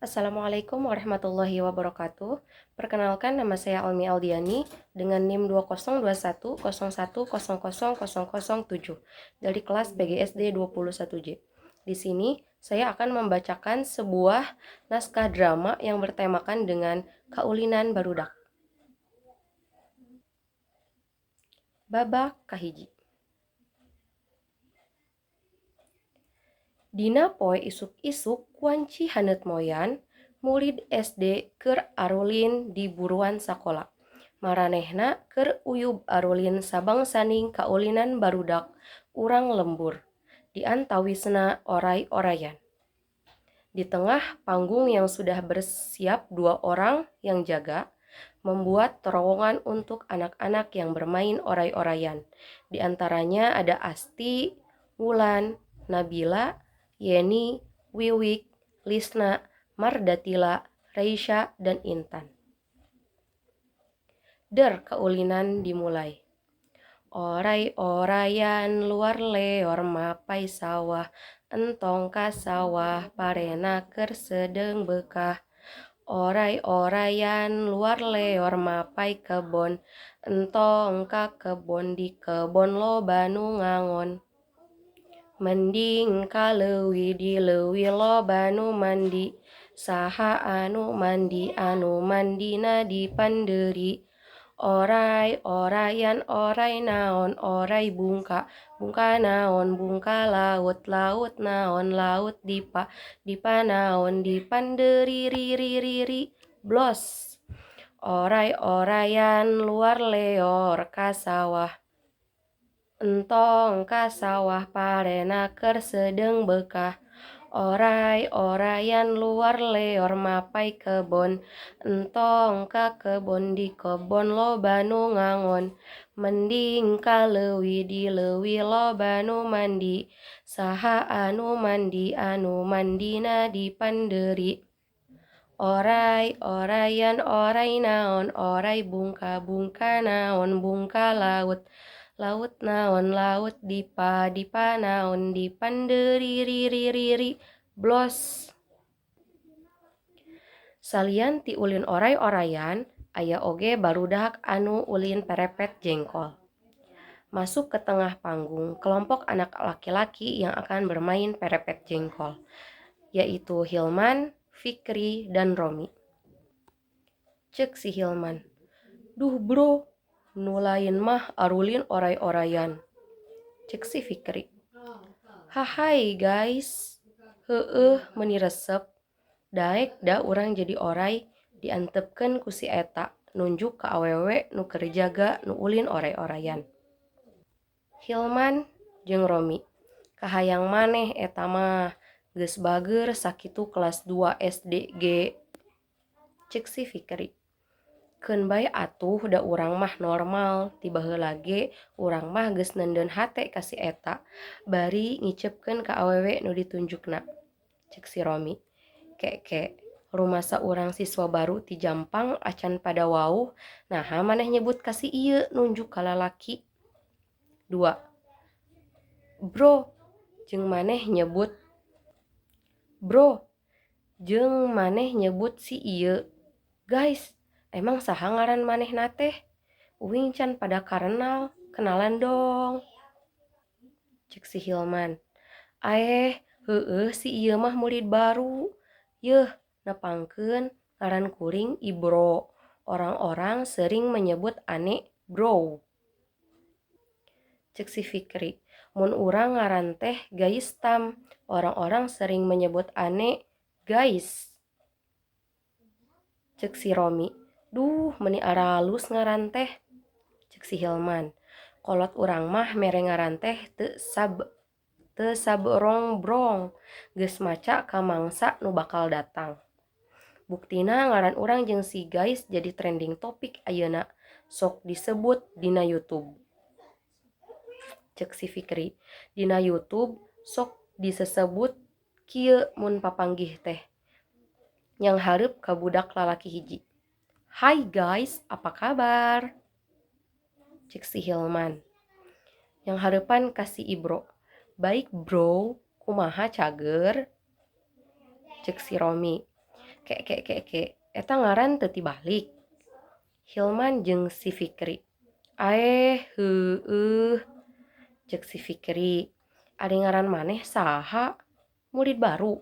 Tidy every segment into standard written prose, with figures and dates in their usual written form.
Assalamualaikum warahmatullahi wabarakatuh. Perkenalkan, nama saya Almi Aldiani dengan NIM 202101000007 dari kelas PGSD 21J. Di sini saya akan membacakan sebuah naskah drama yang bertemakan dengan kaulinan barudak. Babak kahiji. Dina poe isuk-isuk kuanci hanet moyan, murid SD keur arulin di buruan sakola. Maranehna keur uyub arulin sabangsaning kaulinan barudak urang lembur. Di antawisna oray-orayan. Di tengah panggung yang sudah bersiap 2 orang yang jaga, membuat terowongan untuk anak-anak yang bermain oray-orayan. Di antaranya ada Asti, Wulan, Nabila, Yeni, Wiwik, Lisna, Mardatila, Reisha, dan Intan. Kaulinan dimulai. Oray-orayan luar leor mapai sawah, entong ka sawah parena keur sedeng bekah. Oray-orayan luar leor mapai kebon, entong ka kebon di kebon loba nu ngangon. Mending ka leuwi di leuwi loba nu mandi, saha anu mandina di panderi. Oray-orayan oray naon oray bungka, bungka naon bungka laut, laut naon laut dipa, dipa naon dipanderi ri blos. Oray-orayan luar leor ka sawah, entong ka sawah parena keur sedeng bekah. Oray-orayan luar leor mapai kebon, entong ka kebon di kebon loba nu ngangon. Mending ka leuwi di leuwi loba nu mandi, saha anu mandina di panderi. Oray-orayan oray naon oray bungka, bungka naon bungka laut, laut naon laut dipa, dipa naon dipanderi ri blos. Salian ti ulin oray-orayan, aya oge barudak anu ulin perepet jengkol. Masuk ke tengah panggung kelompok anak laki-laki yang akan bermain perepet jengkol, yaitu Hilman, Fikri, dan Romi. Cek si Hilman, "Duh bro, nu lain mah arulin oray-orayan." Cek si Fikri, "Hahai guys, heueuh meuni resep, daek da urang jadi oray diantepkeun ku si eta, nunjuk ka awewe nu keur jaga nu ulin oray-orayan." Hilman jeung Romi, "Kahayang maneh eta mah, geus bager sakitu kelas 2 SD ge." Cek si Fikri, "Keun bae atuh da urang mah normal, ti baheula ge urang mah geus neundeun hate ka si eta, bari ngicepkeun ka awewe nu ditunjukna." Cek si Romi, "Keke, rumasa urang siswa baru ti Jampang acan pada wauh, naha maneh nyebut ka si ieu nunjuk ka lalaki?" 2. Bro, jeung maneh nyebut si ieu. Guys, emang saha ngaran manehna teh? Uing can pada karenal, kenalan dong." Cek si Hilman, heueuh si ieu mah murid baru. Yeuh, nepangkeun ngaran kuring Ibro. Orang-orang sering menyebut ane bro. Cek si Fikri, mun urang ngaran teh Gaistam, orang-orang sering menyebut ane guys. Cek si Romi, "Duh, meuni aralus ngaran teh." Cek si Hilman, "Kolot urang mah mere ngaran teh teu sabrong-brong, geus maca ka mangsa nu bakal datang. Buktina ngaran urang jeung si guys jadi trending topik ayeuna, sok disebut dina YouTube." Cek si Fikri, "Dina YouTube sok disesebut kieu mun papanggih teh." Yang hareup ka budak lalaki hiji, "Hai guys, apa kabar?" Cek si Hilman. Yang hareupan ka si Ibro, "Baik bro, kumaha cager?" Cek si Romi, Eta ngaran teu tibalik. Hilman jeung si Fikri. Heueuh, cek si Fikri. Ade ngaran maneh saha? Murid baru,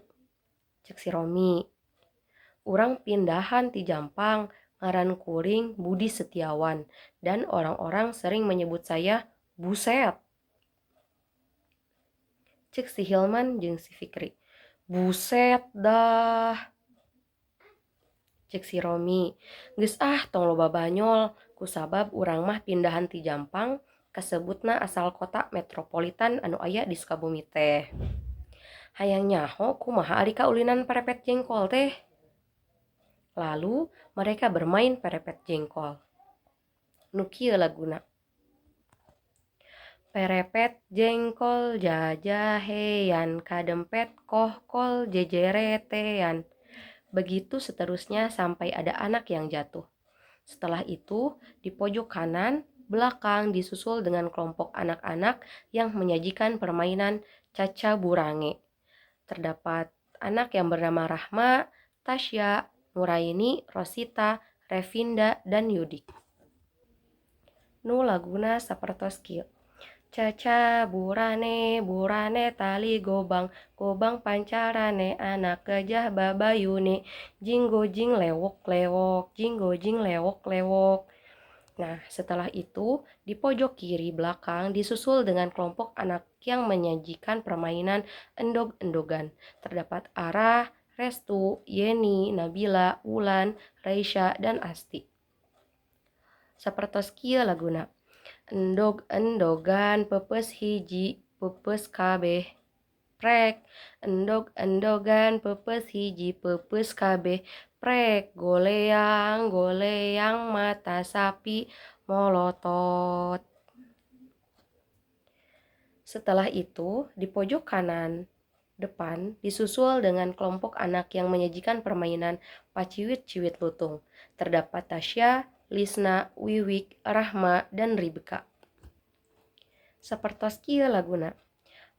cek si Romi. Urang pindahan ti Jampang, ngaran kuring Budi Setiawan, dan orang-orang sering menyebut saya Buset. Cek si Hilman jeung si Fikri. Buset dah. Cek si Romi. Geus tong loba banyol, kusabab urang mah pindahan ti Jampang, kasebutna asal kota metropolitan anu aya di Sukabumi teh. Hayang nyaho kumaha ari kaulinan perepet jengkol teh? Lalu mereka bermain perepet jengkol. Nu kieu laguna. Perepet jengkol jajahean, kadempet kohkol jejeretean. Begitu seterusnya sampai ada anak yang jatuh. Setelah itu, di pojok kanan, belakang disusul dengan kelompok anak-anak yang menyajikan permainan caca burange. Terdapat anak yang bernama Rahma, Tasya, Nuraini, Rosita, Revinda, dan Yudik. Nu laguna sapertos kieu. Caca burane tali gobang, gobang pancarane anak gajah babayune, jinggojing lewok lewok, jinggojing lewok lewok. Nah, setelah itu di pojok kiri belakang disusul dengan kelompok anak yang menyajikan permainan endog-endogan. Terdapat Arah, Restu, Yeni, Nabila, Ulan, Raisya, dan Asti. Sapertos kieu laguna. Endog-endogan pepes hiji, pepes kabeh. Prek, endog-endogan pepes hiji, pepes kabeh. Prek, goleang mata sapi molotot. Setelah itu, di pojok kanan depan disusul dengan kelompok anak yang menyajikan permainan paciwit-ciwit lutung. Terdapat Tasya, Lisna, Wiwik, Rahma, dan Ribka. Sapertos kieu laguna.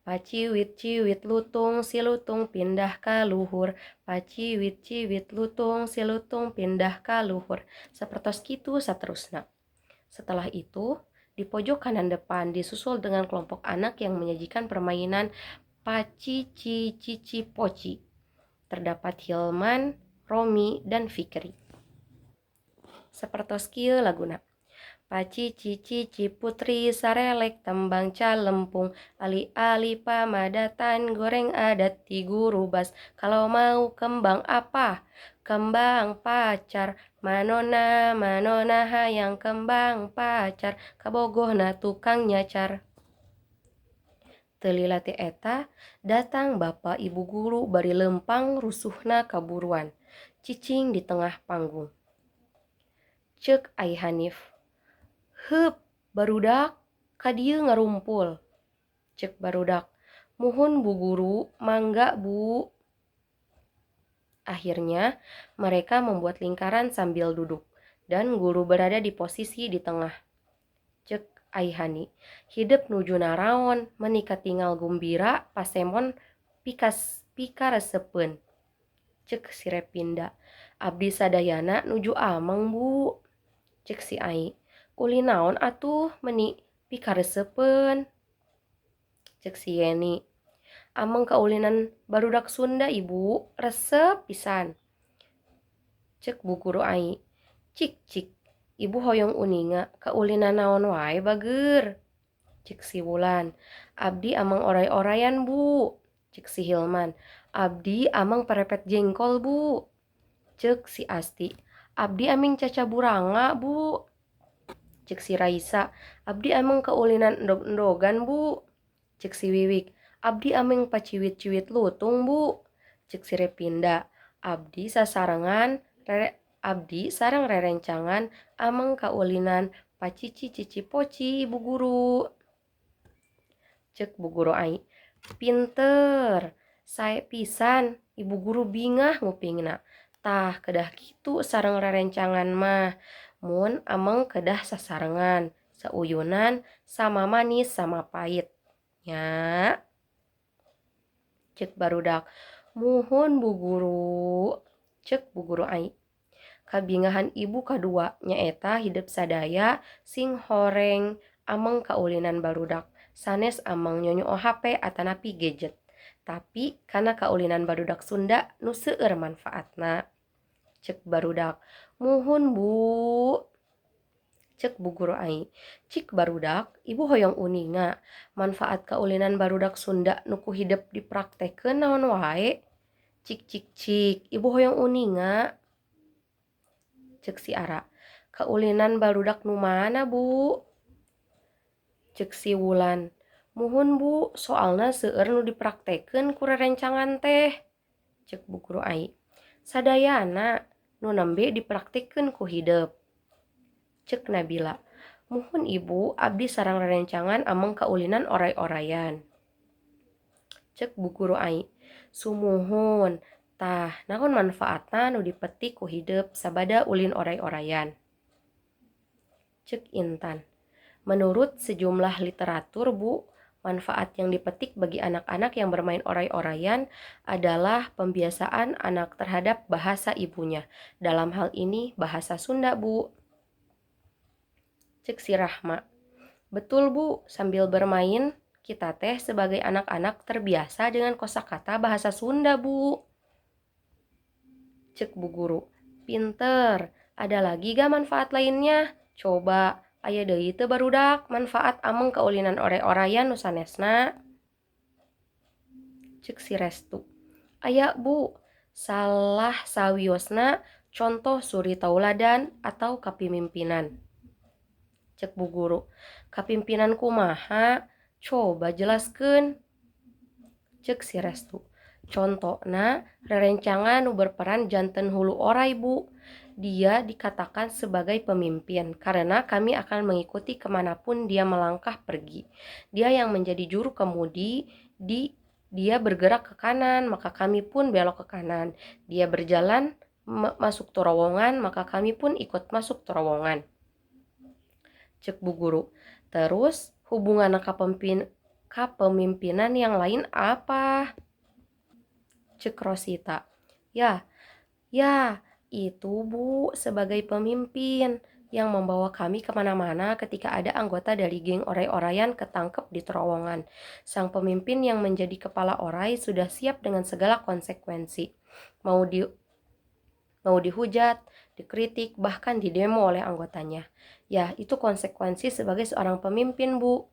Paciwit-ciwit lutung, si lutung pindah ka luhur. Paciwit-ciwit lutung, si lutung pindah ka luhur. Sapertos kitu saterusna. Setelah itu, di pojok kanan depan disusul dengan kelompok anak yang menyajikan permainan paci cici poci. Terdapat Hilman, Romi, dan Fikri. Sapertos kieu laguna. Paci cici ciputri sarelek tembang calempung, ali-ali pamadatan goreng adat ti guru bas. Kalau mau kembang apa? Kembang pacar. Manona hayang kembang pacar, kabogohna tukang nyacar. Teu lila ti eta, datang bapa ibu guru bari lempang rusuhna kaburuan, cicing di tengah panggung. Ceuk Ai Hanif. Heup, barudak, ka dieu ngarumpul. Ceuk barudak. Muhun bu guru, mangga bu. Akhirnya, mereka membuat lingkaran sambil duduk, dan guru berada di posisi di tengah. Ceuk Ai Hani. Hidup nuju naraon, menika tinggal gumbira, pasemon pikaresepeun. Ceuk si Repinda. Abdi sadayana nuju ameng bu. Ceuk si Ai. Uli naon atuh meni pikaresepeun. Ceuk si Yeni. Ameng kaulinan barudak Sunda ibu, resep pisan. Ceuk bu guru Ai. Cik, ibu hoyong uninga, kaulinan naon wae bageur. Ceuk si Wulan. Abdi ameng oray-orayan bu. Ceuk si Hilman. Abdi ameng perepet jengkol bu. Ceuk si Asti. Abdi ameng caca buranga bu. Ceuk si Raisa. Abdi ameng kaulinan endog-endogan bu. Ceuk si Wiwik. Abdi ameng paciwit-ciwit lutung bu. Ceuk si Repinda. Abdi sareng rerencangan ameng kaulinan pacici cici poci ibu guru. Ceuk bu guru Ai. Pinter, sae pisan ibu guru bingah ngupingna. Tah kedah kitu sareng rerencangan mah. Mun ameng kedah sasarengan, sauyunan, sama manis sama pait. Nya. Ceuk barudak. Muhun bu guru. Cek Bu Guru ai. Kabingahan ibu kadua nyaeta hidup sadaya sing horeng ameng kaulinan barudak sanes ameng nyonyo HP atanapi gadget. Tapi karena kaulinan barudak Sunda nu seueur manfaatna. Cek barudak, muhun Bu. Cek Bu Guru ai. Cik barudak, ibu hoyong uninga. Manfaat kaulinan barudak Sunda nuku hidup dipraktekeun naon wae. Cik cik cik, ibu hoyong uninga. Cek si Ara. Kaulinan barudak nu mana Bu? Cek si Wulan. Muhun Bu, soalna seueur nu dipraktekeun ku rerencangan teh. Cek Bu Guru ai. Sadayana nu nembe dipraktekeun ku hidup. Cek Nabila. Muhun ibu, abdi sareng rerencangan ameng kaulinan oray-orayan. Cek Bu Guru ai. Sumuhun. Tah, naon manfaatna nu dipetik ku hidup sabada ulin oray-orayan. Cek Intan. Menurut sejumlah literatur Bu, manfaat yang dipetik bagi anak-anak yang bermain oray-orayan adalah pembiasaan anak terhadap bahasa ibunya. Dalam hal ini bahasa Sunda Bu. Cek si Rahma. Betul Bu, sambil bermain kita teh sebagai anak-anak terbiasa dengan kosakata bahasa Sunda Bu. Cek Bu Guru. Pinter. Ada lagi gak manfaat lainnya? Coba, aya deui teu barudak manfaat ameng kaulinan oray-orayan nu sanesna. Cek si Restu. Aya Bu, salah sawiosna contoh suri tauladan atau kapimimpinan. Cek Bu Guru. Kapimpinan kumaha? Coba jelaskeun. Cek si Restu. Contona, rerencangan nu berperan janten hulu oray Bu. Dia dikatakan sebagai pemimpin karena kami akan mengikuti kemanapun dia melangkah pergi. Dia yang menjadi juru kemudi, dia bergerak ke kanan, maka kami pun belok ke kanan. Dia berjalan masuk terowongan, maka kami pun ikut masuk terowongan. Cek Bu Guru. Terus hubungan kepemimpinan yang lain apa? Cek Rosita. Ya, itu Bu sebagai pemimpin yang membawa kami kemana-mana ketika ada anggota dari geng oray-orayan ketangkep di terowongan. Sang pemimpin yang menjadi kepala oray sudah siap dengan segala konsekuensi. Mau dihujat, dikritik, bahkan didemo oleh anggotanya. Ya, itu konsekuensi sebagai seorang pemimpin, Bu.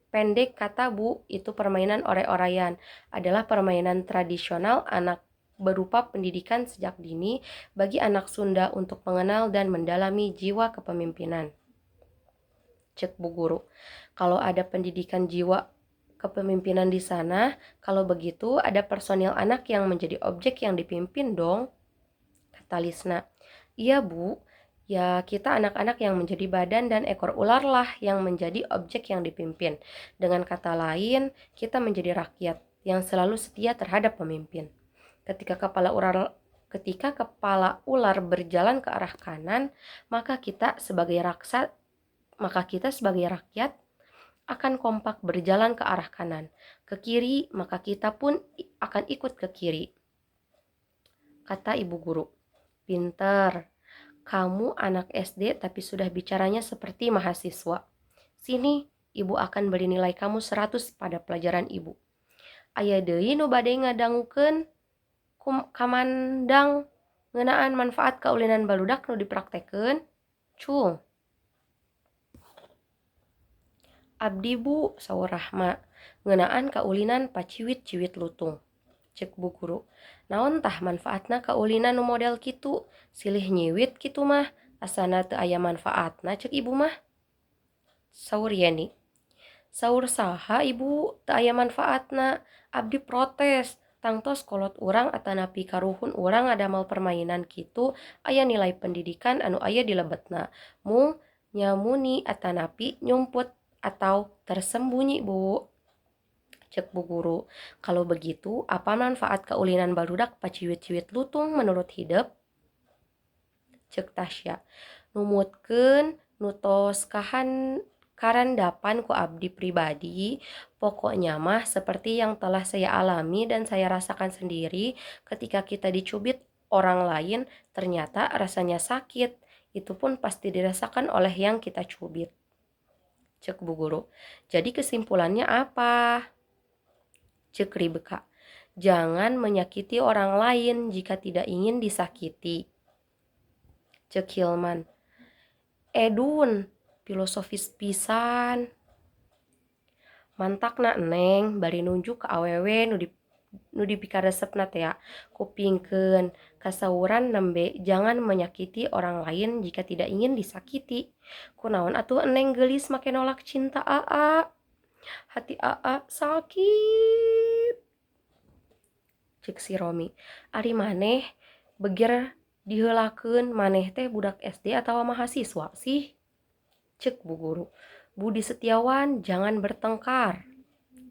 Pendek kata Bu, itu permainan oray-orayan adalah permainan tradisional anak berupa pendidikan sejak dini bagi anak Sunda untuk mengenal dan mendalami jiwa kepemimpinan. Cek Bu Guru. Kalau ada pendidikan jiwa kepemimpinan di sana, kalau begitu ada personil anak yang menjadi objek yang dipimpin dong. Kata Lisna. Iya Bu, ya kita anak-anak yang menjadi badan dan ekor ular lah yang menjadi objek yang dipimpin. Dengan kata lain, kita menjadi rakyat yang selalu setia terhadap pemimpin. Ketika kepala ular berjalan ke arah kanan, maka kita sebagai rakyat akan kompak berjalan ke arah kanan. Ke kiri, maka kita pun akan ikut ke kiri. Kata Ibu Guru. Pinter, kamu anak SD tapi sudah bicaranya seperti mahasiswa. Sini, ibu akan beri nilai kamu 100 pada pelajaran ibu. Aya deui nu bade ngadangukeun kamandang ngeunaan manfaat kaulinan barudak nu dipraktekeun? Cung. Abdi Bu, saur Rahma, ngeunaan kaulinan paciwit-ciwit lutung. Cek Bu Guru. Naon tah manfaatna kaulinan nu model kitu? Silih nyiwit kitu mah, asana teu aya manfaatna cek ibu mah. Saur Yeni. Saur saha ibu teu aya manfaatna? Abdi protes. Tangtos kolot urang atanapi karuhun urang ngadamel permainan kitu aya nilai pendidikan anu aya di lebetna. Mung nyamuni atanapi nyumput atau tersembunyi Bu. Cek Bu Guru. Kalau begitu, apa manfaat kaulinan barudak paciwit-ciwit lutung menurut hidup? Cek Tasya. Numutkeun nutos karandapan ku abdi pribadi, pokoknya mah seperti yang telah saya alami dan saya rasakan sendiri ketika kita dicubit orang lain ternyata rasanya sakit. Itu pun pasti dirasakan oleh yang kita cubit. Cek Bu Guru. Jadi kesimpulannya apa? Cek Ribeka. Jangan menyakiti orang lain jika tidak ingin disakiti. Cek Hilman. Edun, filosofis pisan. Mantakna Neng bari nunjuk ke awewe nu dipikaresepna teh kupingkeun kasauran nembe jangan menyakiti orang lain jika tidak ingin disakiti. Kunaon atuh Neng gelis make nolak cinta Aa? Hati Aa sakit. Cek si Romi. Ari maneh beger diheulakeun maneh teh budak SD atau mahasiswa sih? Cek Bu Guru. Budi Setiawan, jangan bertengkar.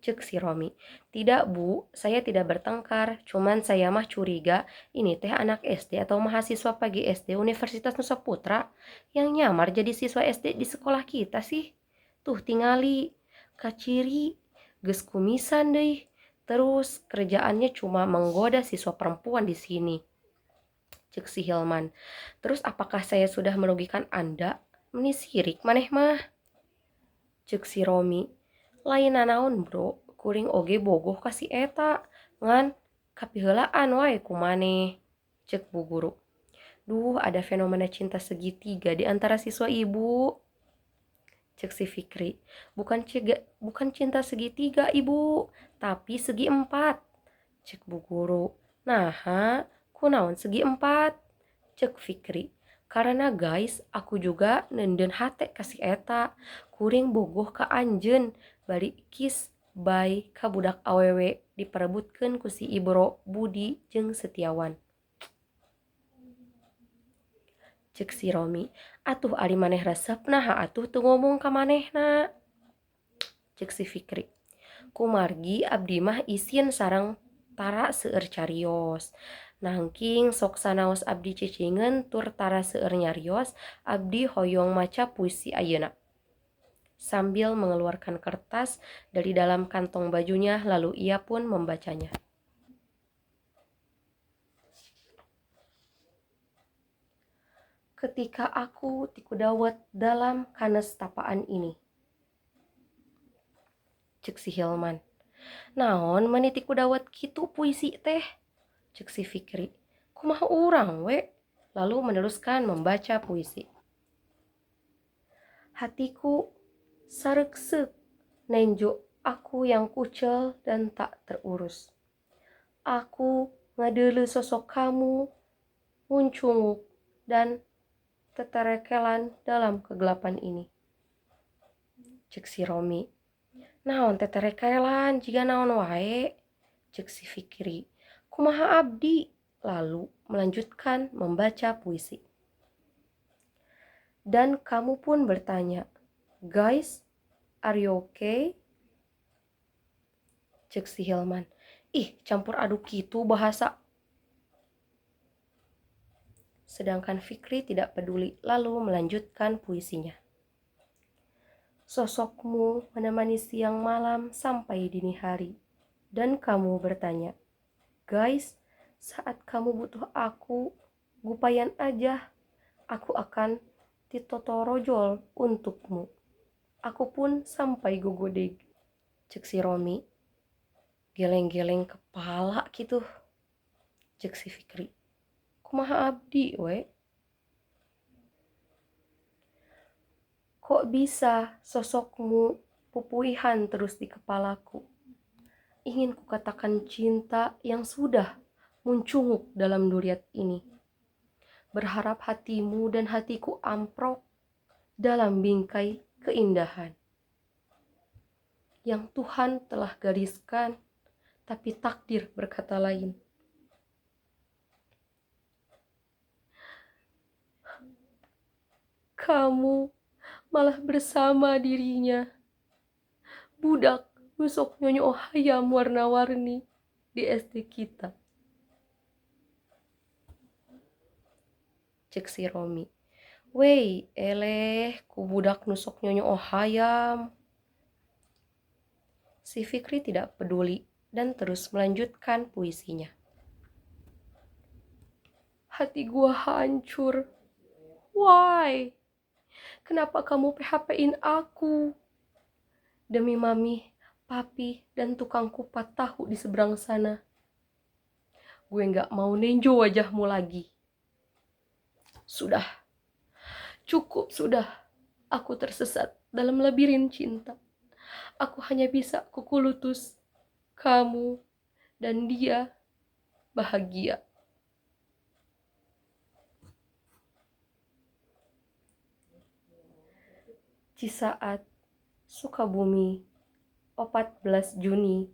Cek si Romi. Tidak Bu, saya tidak bertengkar. Cuman saya mah curiga ini teh anak SD atau mahasiswa pagi SD Universitas Nusa Putra yang nyamar jadi siswa SD di sekolah kita sih. Tuh tingali, kaciri, geus kumisan deh. Terus kerjaannya cuma menggoda siswa perempuan di sini. Cek si Hilman. Terus apakah saya sudah merugikan Anda? Meni sirik maneh mah. Cek si Romi. Lain nanaon bro, kuring oge bogoh kasih eta. Ngan kapiheulaan wae ku maneh. Cek Bu Guru. Duh, ada fenomena cinta segitiga di antara siswa ibu. Cek si Fikri. Bukan cinta segitiga ibu, tapi segi empat. Cek Bu Guru. Nah, kunaon segi empat? Cek Fikri. Karena guys, aku juga nenden hate kasih eta. Kuring bogoh ka anjeun bari kiss bye ka budak awewe diperebutkeun ku si Ibro, Budi jeung Setiawan. Cek si Romi. Atuh ari maneh resepna atuh teu ngomong ka manehna. Cek si Fikri. Kumargi abdi mah isin sareng tara seueur carios. Nangking sok sanaos abdi cicingeun tur tara seueur nyarios, abdi hoyong maca puisi ayeuna. Sambil mengeluarkan kertas dari dalam kantong bajunya, lalu ia pun membacanya. Ketika aku tikudawat dalam kanestapaan ini. Cek si Hilman. Naon meni tikudawat kitu puisi teh? Cek si Fikri. Kumaha urang we? Lalu meneruskan membaca puisi. Hatiku sareksek nenjo aku yang kucel dan tak terurus. Aku ngadeuleu sosok kamu muncunguk dan teterekelan dalam kegelapan ini. Cek si Romi. Naon teterekelan jika naon wae? Cek si Fikri. Kumaha abdi? Lalu melanjutkan membaca puisi. Dan kamu pun bertanya, guys, are you okay? Cek si Hilman. Ih, campur aduk gitu bahasa. Sedangkan Fikri tidak peduli, lalu melanjutkan puisinya. Sosokmu menemani siang malam sampai dini hari. Dan kamu bertanya, guys, saat kamu butuh aku, gupayan aja, aku akan titotorojol untukmu. Aku pun sampai gugodeg. Cek si Romi. Geleng-geleng kepala gitu. Cek si Fikri. Kumaha abdi we? Kok bisa sosokmu pupuihan terus di kepalaku? Ingin kukatakan cinta yang sudah muncunguk dalam duriat ini. Berharap hatimu dan hatiku amprok dalam bingkai keindahan. Yang Tuhan telah gariskan, tapi takdir berkata lain. Kamu malah bersama dirinya. Budak nusok nyonyo hayam warna-warni di SD kita. Cek si Romi. Wey, eleh, ku budak nusok nyonyo hayam. Si Fikri tidak peduli dan terus melanjutkan puisinya. Hati gua hancur. Why? Kenapa kamu PHP-in aku? Demi mami, papi, dan tukang kupat tahu di seberang sana. Gue gak mau nenjo wajahmu lagi. Sudah, cukup sudah. Aku tersesat dalam labirin cinta. Aku hanya bisa kukulutus. Kamu dan dia bahagia. Cisaat, Sukabumi, 14 Juni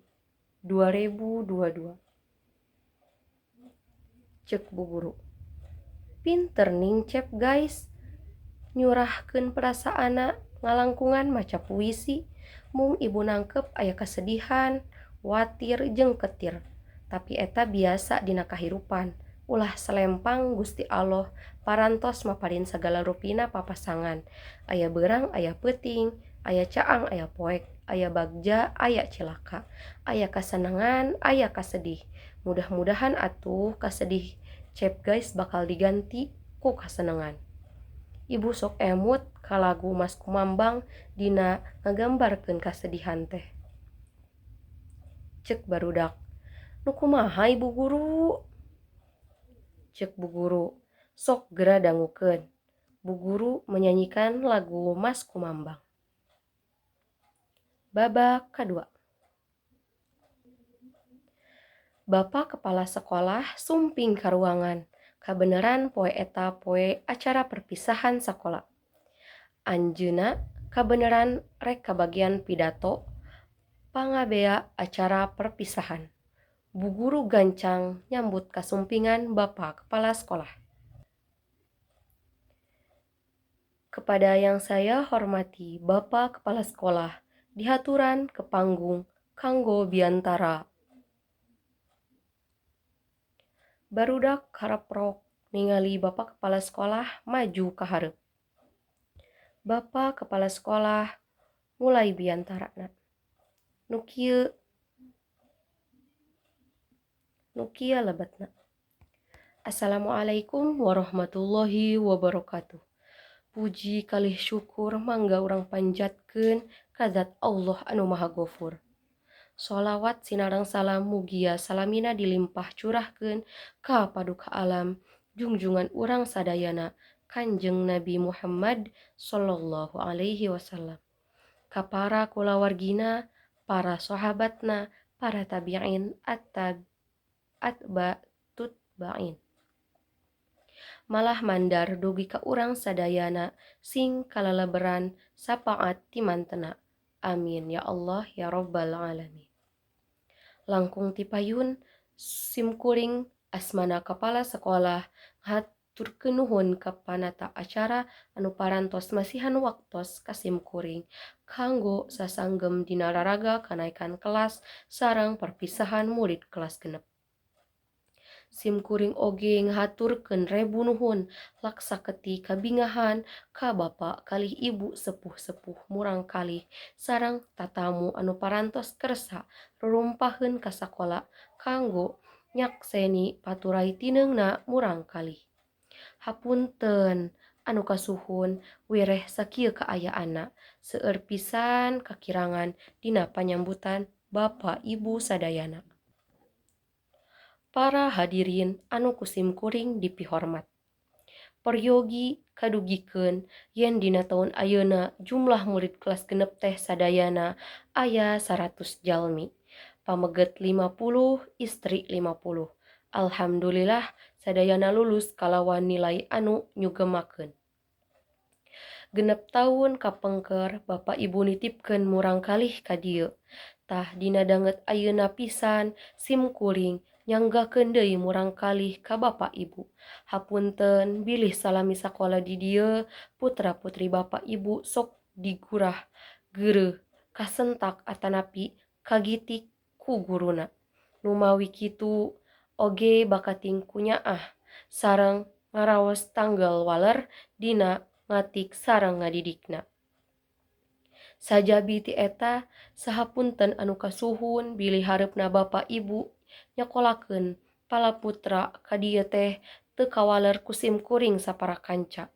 2022. Cek bu guru. Pinter ning cep guys. Nyurahkeun perasaana ngalangkungan maca puisi. Mung ibu nangkep aya kesedihan, watir jeung ketir. Tapi eta biasa dina kahirupan. Ulah selempang Gusti Allah parantos maparin segala rupina papasangan. Aya beurang, aya peuting, aya caang, aya poek, aya bagja, aya cilaka, aya kasenengan, aya kasedih. Mudah-mudahan atuh kasedih cep guys bakal diganti ku kasenengan. Ibu sok emut ka lagu Mas Kumambang dina ngagambarkeun kasedihan teh. Cek barudak, nu kumaha ibu guru? Cek bu guru, sok gera dangukeun. Bu guru menyanyikan lagu Mas Kumambang. Babak kedua. Bapak kepala sekolah sumping ka ruangan. Kabeneran poe eta poe acara perpisahan sekolah. Anjeuna kabeneran rek kabagian pidato pangabea acara perpisahan. Bu guru gancang nyambut kasumpingan Bapak kepala sekolah. Kepada yang saya hormati Bapak kepala sekolah, dihaturan ke panggung kanggo biantara. Barudak haraprok ningali Bapak kepala sekolah maju ka hareup. Bapak kepala sekolah mulai biantarana. Nu kieu lebatna. Assalamualaikum warahmatullahi wabarakatuh. Puji kalih syukur mangga urang panjatkeun ka Zat Allah anu Maha Ghafur. Sholawat sinareng salam mugia salamina dilimpah curahkeun ka paduka alam junjungan urang sadayana Kanjeng Nabi Muhammad sallallahu alaihi wasallam. Ka para kulawargina, para sahabatna, para tabi'in atba tutba'in. Malah mandar dugi ka urang sadayana sing kalaleberan sapaat timantena. Amin ya Allah ya rabbal alamin. Langkung tipayun simkuring asmana kepala sekolah ngaturkeun nuhun ka panata acara anu parantos masihan waktos ka simkuring kanggo sasanggem dina raraga kanaikan kelas sareng perpisahan murid kelas genep. Simkuring oge ngahaturkeun rebu nuhun laksa keti kabingahan ka Bapak kalih Ibu sepuh-sepuh murang kalih sareng tatamu anu parantos kersa rurumpaheun ka sakola kanggo nyakseni paturai tineungna murang kalih. Hapunten anu kasuhun wireh sakieu kaayaanna seueur pisan kakirangan dina panyambutan Bapak Ibu sadayana. Para hadirin anu kusimkuring dipihormat. Peryogi kadugikeun yen dina taun ayeuna jumlah murid kelas genep teh sadayana aya 100 jalmi. Pameget 50, istri 50. Alhamdulillah sadayana lulus kalawan nilai anu nyugemakeun. Genep tahun kapengker Bapak Ibu nitipkeun murang kalih ka dieu. Tah dina danget ayeuna pisan simkuring nyanggakeun deui murang kalih ka Bapak Ibu. Hapunten bilih salami sakola di dieu putra-putri Bapak Ibu sok digurah geureuh kasentak atanapi kagitik ku guruna. Nu mawi kitu oge bakating kunyaah sareng ngaraos tanggal waler dina ngatik sareng ngadidikna. Sajabi ti eta sahapunten anu kasuhun bilih hareupna Bapak Ibu nyakolakeun palaputra ka dieu teh teu kawaler ku simkuring sapara kanca.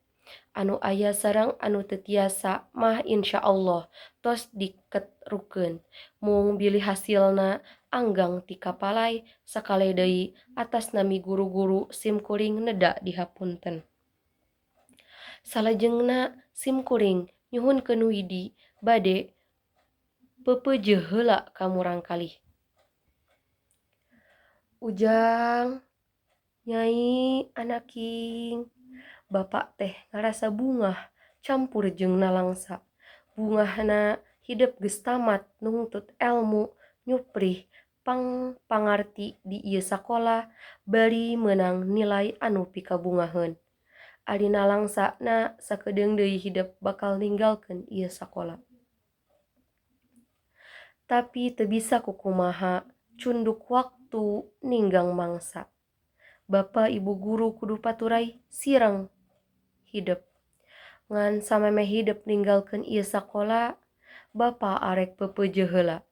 Anu aya sareng anu teu tiasa mah insyaallah tos diketrukeun. Mung bilih hasilna anggang ti kapalai sakale deui atas nami guru-guru simkuring neda dihapunten. Salajengna simkuring nyuhunkeun widi bade pepeujeuh heula ka murang kalih. Ujang, Nyai, anaking, Bapak teh ngarasa bungah campur jeung nalangsa. Bungahna hidup geus tamat nungtut ilmu nyuprih pangarti di ieu sakola bari meunang nilai anu pikabungaheun. Ari nalangsana sakedeung deui hidup bakal ninggalkeun ieu sakola. Tapi teu bisa kukumaha cunduk waktu ninggang mangsa. Bapa ibu guru kudu paturai sireng hidup. Ngan samemeh hidup ninggalkeun ieu sakola, bapa arek pepeujeuh heula.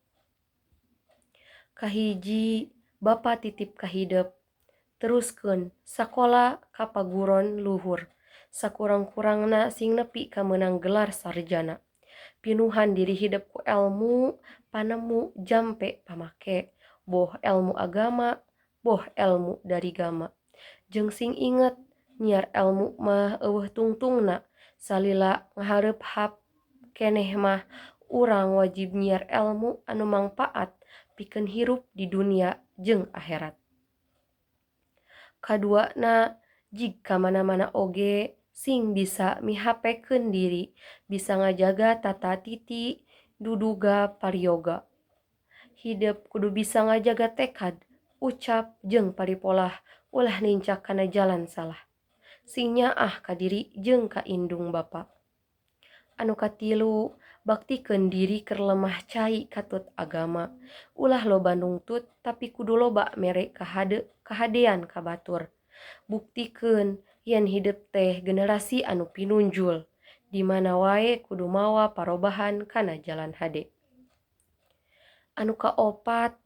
Kahiji, bapa titip ka hidup. Teruskeun sakola ka paguron luhur. Sakurang-kurangna sing nepi ka meunang gelar sarjana. Pinuhan diri hidup ku ilmu, panemu jampe pamake. Boh ilmu agama, boh ilmu dari gama. Jeung sing inget, nyiar ilmu mah eueuh tungtungna. Salila ngahareup hap keneh mah urang wajib nyiar ilmu anu mangpaat pikeun hirup di dunia jeung akhirat. Kaduana, jika mana-mana oge sing bisa mihapekeun diri, bisa ngajaga tata titi, duduga parioga. Hidup kudu bisa ngajaga tekad, ucap jeung paripolah ulah nincak kana jalan salah. Sing nyaah ka diri jeung ka indung bapa. Anu katilu, baktikeun diri keur lemah cai katut agama. Ulah loba nungtut tapi kudu loba mere kahadean ka batur. Buktikeun yen hidup teh generasi anu pinunjul. Di mana wae kudu mawa parobahan kana jalan hade. Anu kaopat,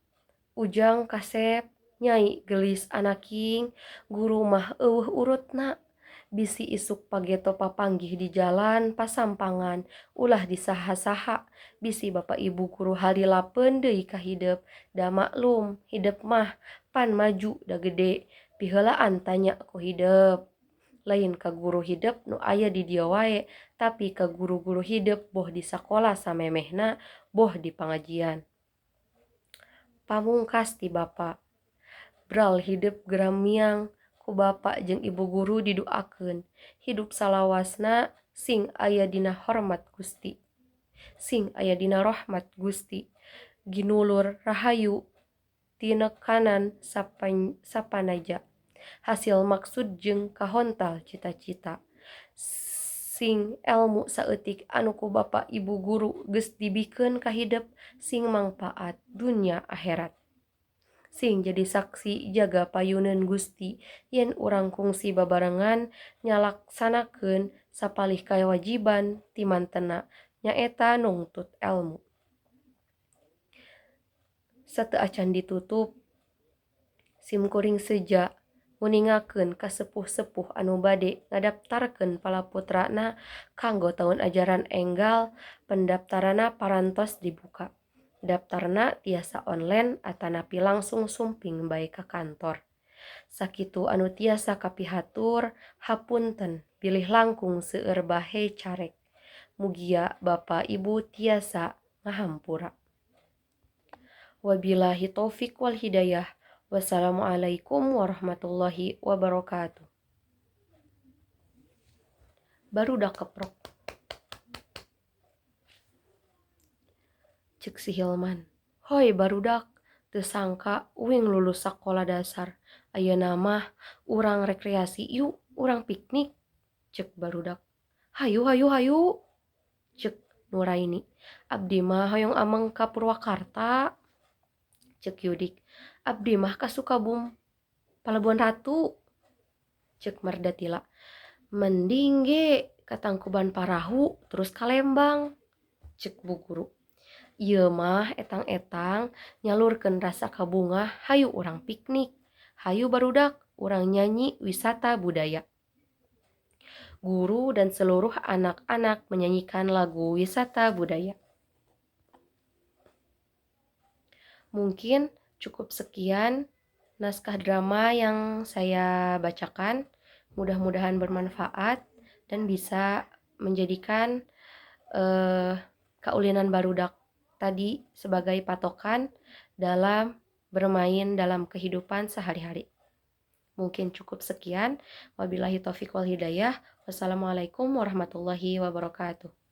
Ujang Kasep, Nyai gelis anaking, guru mah eueuh urutna. Bisi isuk pageto papanggih di jalan pasampangan ulah disaha-saha. Bisi bapak ibu guru halilapeun deui ka hidup. Da maklum hidup mah pan maju da gede piheulaan tanya ku hidup. Lain ka guru hidup nu aya di dieu wae, tapi ka guru-guru hidup boh di sakola samemehna, boh di pangajian. Pamungkas ti bapa. Bral hidup geramiang ku bapa jeung ibu guru didoakeun. Hidup salawasna sing aya dina hormat Gusti. Sing aya dina rahmat Gusti. Ginulur rahayu tinekanan sapanaja. Hasil maksud jeung kahontal cita-cita. Sing ilmu saeutik anu ku bapa ibu guru geus dibikeun ka hidup sing mangpaat dunya akhirat. Sing jadi saksi jaga payuneun Gusti yen urang kungsi babarengan nyalaksanakeun sapalih kawajiban ti mantena nyaeta nungtut ilmu. Sateu acan ditutup, simkuring seja nguningakeun ka sepuh-sepuh anu bade ngadaptarkeun palaputrana kanggo taun ajaran enggal, pendaftaranna parantos dibuka. Daftarna tiasa online atanapi langsung sumping bae ka kantor. Sakitu anu tiasa kapihatur, hapunten pilih langkung seueur bahe carek. Mugia Bapa Ibu tiasa ngahampura. Wabillahi taufik wal hidayah. Wassalamualaikum warahmatullahi wabarakatuh. Barudak keprok. Cek si Hilman. Hoi barudak, teu sangka uing lulus sakola dasar. Ayeuna mah urang rekreasi yuk, urang piknik. Cek barudak. Hayu hayu hayu. Cek Nuraini. Abdi mah hoyong ameng ka Purwakarta. Cek Yudik. Abdi mah ka Sukabumi, Palabuhan Ratu. Cek Mardatila. Mending ge ka Tangkuban Parahu terus ka Lembang. Cek Bu Guru. Ieu mah etang-etang nyalurkeun rasa kabungah hayu urang piknik. Hayu barudak urang nyanyi wisata budaya. Guru dan seluruh anak-anak menyanyikan lagu wisata budaya. Mungkin cukup sekian naskah drama yang saya bacakan. Mudah-mudahan bermanfaat dan bisa menjadikan kaulinan barudak tadi sebagai patokan dalam bermain dalam kehidupan sehari-hari. Mungkin cukup sekian. Wabillahi taufiq wal hidayah. Wassalamualaikum warahmatullahi wabarakatuh.